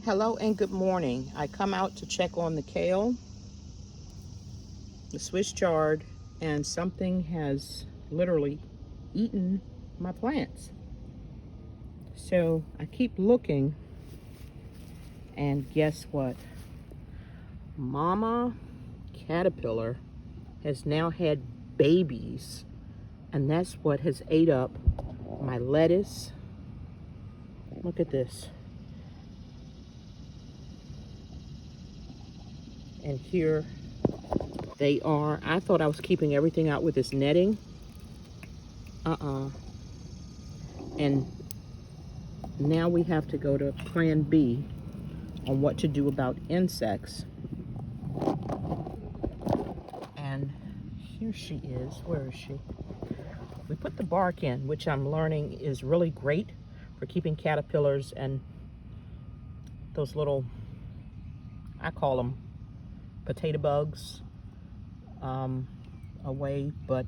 Hello and good morning. I come out to check on the kale, the Swiss chard, and something has literally eaten my plants. So I keep looking, and guess what? Mama caterpillar has now had babies, and that's what has ate up my lettuce. Look at this. And here they are. I thought I was keeping everything out with this netting. And now we have to go to plan B on what to do about insects. And here she is. Where is she? We put the bark in, which I'm learning is really great for keeping caterpillars and those little, I call them potato bugs, away. But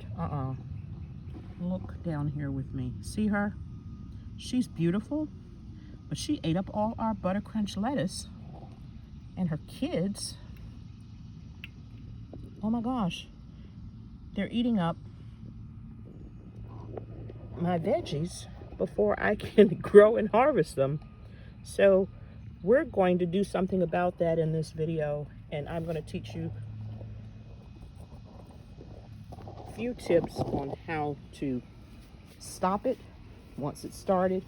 look down here with me. See her? She's beautiful, but she ate up all our butter crunch lettuce, and her kids, oh my gosh, they're eating up my veggies before I can grow and harvest them. So we're going to do something about that in this video, and I'm going to teach you a few tips on how to stop it once it's started,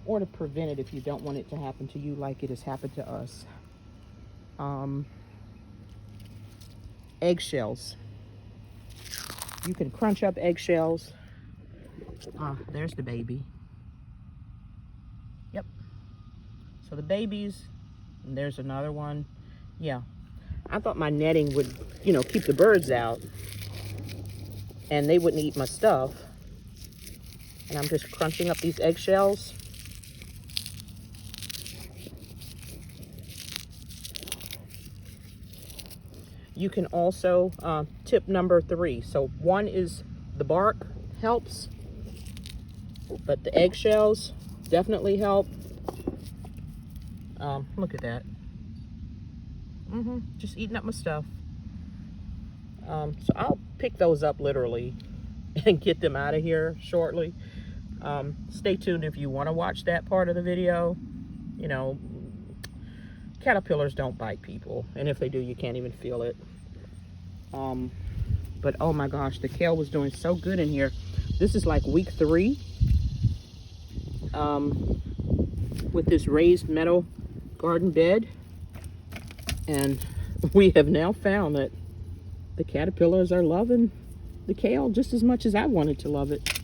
or to prevent it if you don't want it to happen to you like it has happened to us. Eggshells. You can crunch up eggshells. There's the baby. Yep. So the babies, and there's another one. Yeah. I thought my netting would, keep the birds out and they wouldn't eat my stuff. And I'm just crunching up these eggshells. You can also, tip number 3. So 1 is the bark helps, but the eggshells definitely help. Look at that. Just eating up my stuff. So I'll pick those up literally and get them out of here shortly. Stay tuned if you want to watch that part of the video. Caterpillars don't bite people, and if they do, you can't even feel it. But oh my gosh, the kale was doing so good in here. This is like week 3 with this raised metal garden bed, and we have now found that the caterpillars are loving the kale just as much as I wanted to love it.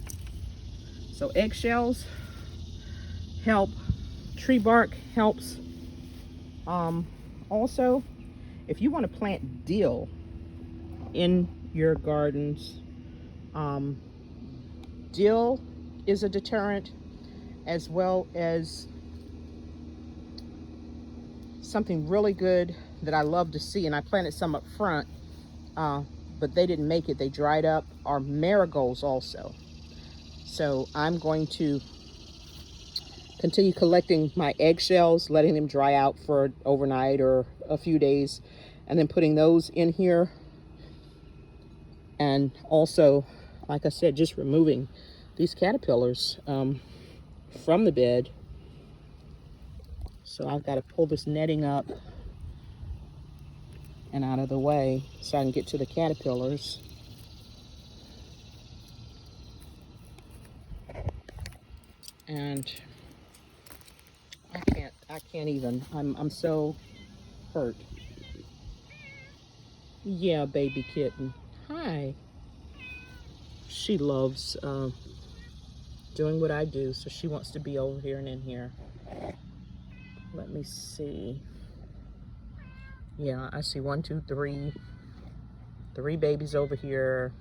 So eggshells help, tree bark helps. Also, if you want to plant dill in your gardens, dill is a deterrent, as well as something really good that I love to see, and I planted some up front, but they didn't make it. They dried up, are marigolds also. So I'm going to continue collecting my eggshells, letting them dry out for overnight or a few days, and then putting those in here. And also, like I said, just removing these caterpillars from the bed. So I've got to pull this netting up and out of the way so I can get to the caterpillars. And I can't even. I'm so hurt. Yeah, baby kitten. Hi. She loves doing what I do, so she wants to be over here and in here. Let me see. Yeah, I see 1, 2, 3. 3 babies over here.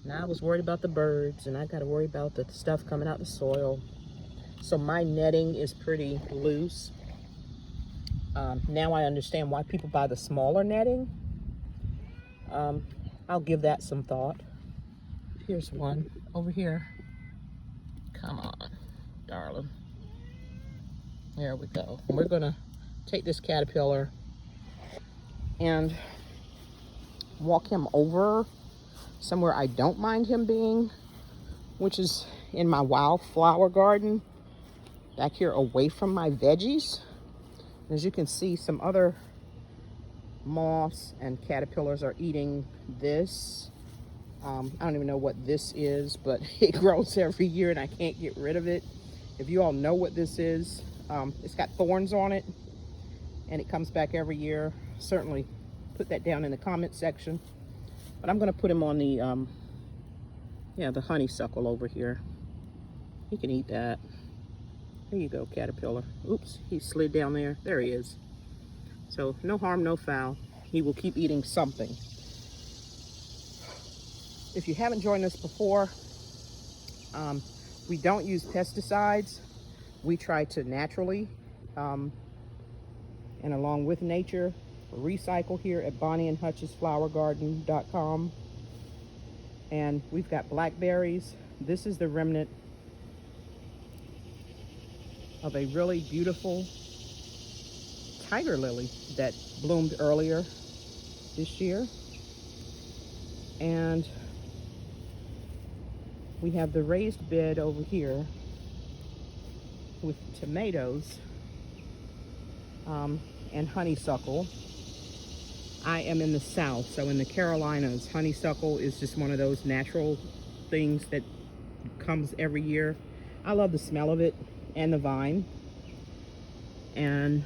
Now I was worried about the birds, and I got to worry about the stuff coming out the soil. So my netting is pretty loose. Now I understand why people buy the smaller netting. I'll give that some thought. Here's one over here. Come on. darling. There we go. And we're gonna take this caterpillar and walk him over somewhere I don't mind him being, which is in my wildflower garden back here away from my veggies. As you can see, some other moths and caterpillars are eating this. I don't even know what this is, but it grows every year and I can't get rid of it. If you all know what this is, it's got thorns on it and it comes back every year. Certainly put that down in the comment section. But I'm gonna put him on the, the honeysuckle over here. He can eat that. There you go, caterpillar. Oops, he slid down there. There he is. So no harm, no foul. He will keep eating something. If you haven't joined us before, we don't use pesticides. We try to naturally, and along with nature, recycle here at Bonniesflowergarden.com. And we've got blackberries. This is the remnant of a really beautiful tiger lily that bloomed earlier this year. And we have the raised bed over here with tomatoes and honeysuckle. I am in the South, so in the Carolinas, honeysuckle is just one of those natural things that comes every year. I love the smell of it and the vine. And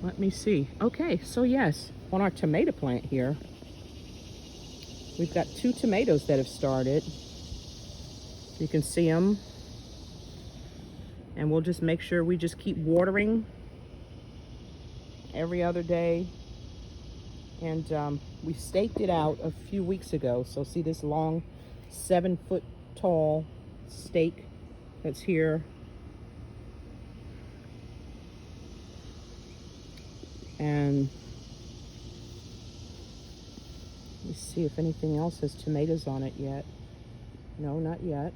let me see. Okay, so yes, on our tomato plant here, we've got 2 tomatoes that have started. You can see them. And we'll just make sure we just keep watering every other day. And we staked it out a few weeks ago. So see this long 7-foot tall stake that's here. And let me see if anything else has tomatoes on it yet. No, not yet.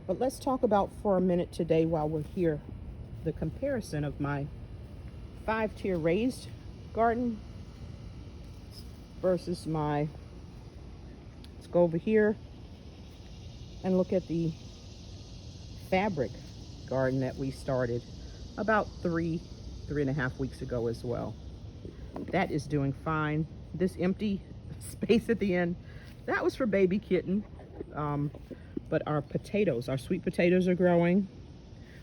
But let's talk about for a minute today while we're here, the comparison of my 5-tier raised garden versus my, let's go over here and look at the fabric garden that we started about 3.5 weeks ago as well. That is doing fine. This empty space at the end, that was for baby kitten. But our potatoes, our sweet potatoes are growing.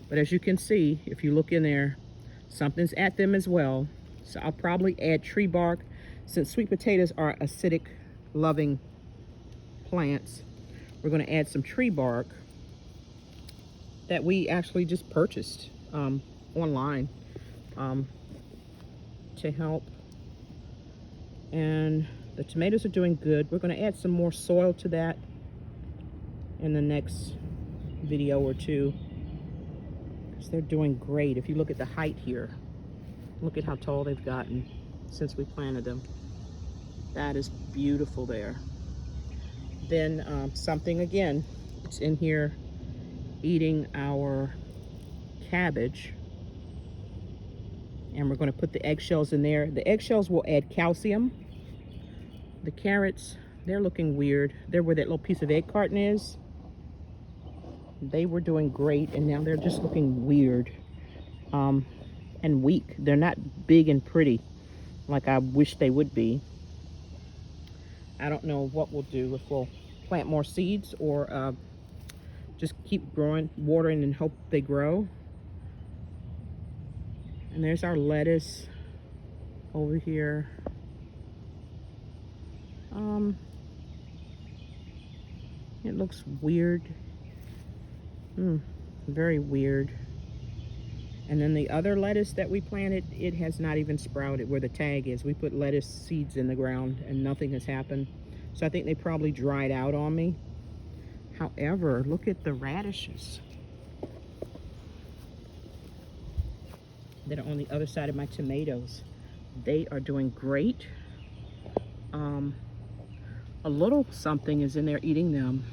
But as you can see, if you look in there, something's at them as well. So I'll probably add tree bark. Since sweet potatoes are acidic loving plants, we're gonna add some tree bark that we actually just purchased online to help. And the tomatoes are doing good. We're gonna add some more soil to that in the next video or two, because they're doing great. If you look at the height here, look at how tall they've gotten since we planted them. That is beautiful there. Then something again, it's in here eating our cabbage, and we're going to put the eggshells in there. The eggshells will add calcium. The carrots, they're looking weird. They're where that little piece of egg carton is. They were doing great, and now they're just looking weird and weak. They're not big and pretty like I wish they would be. I don't know what we'll do, if we'll plant more seeds or just keep growing, watering, and hope they grow. And there's our lettuce over here. It looks weird. Very weird. And then the other lettuce that we planted, it has not even sprouted where the tag is. We put lettuce seeds in the ground and nothing has happened. So I think they probably dried out on me. However, look at the radishes that are on the other side of my tomatoes. They are doing great. A little something is in there eating them.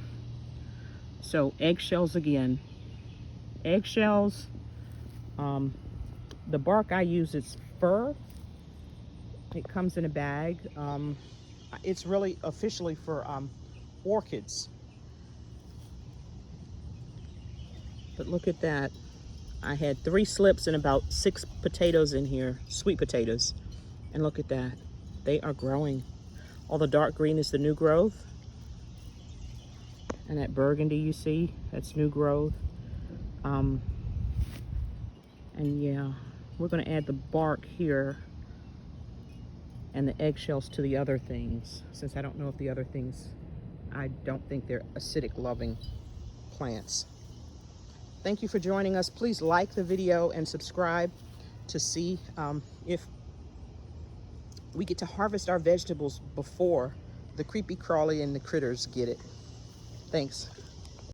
So eggshells again. Eggshells. The bark I use is fir. It comes in a bag. It's really officially for orchids. But look at that. I had 3 slips and about 6 potatoes in here, sweet potatoes. And look at that. They are growing. All the dark green is the new growth. And that burgundy you see, that's new growth. And yeah, we're gonna add the bark here and the eggshells to the other things, since I don't know if the other things, I don't think they're acidic loving plants. Thank you for joining us. Please like the video and subscribe to see if we get to harvest our vegetables before the creepy crawly and the critters get it. Thanks.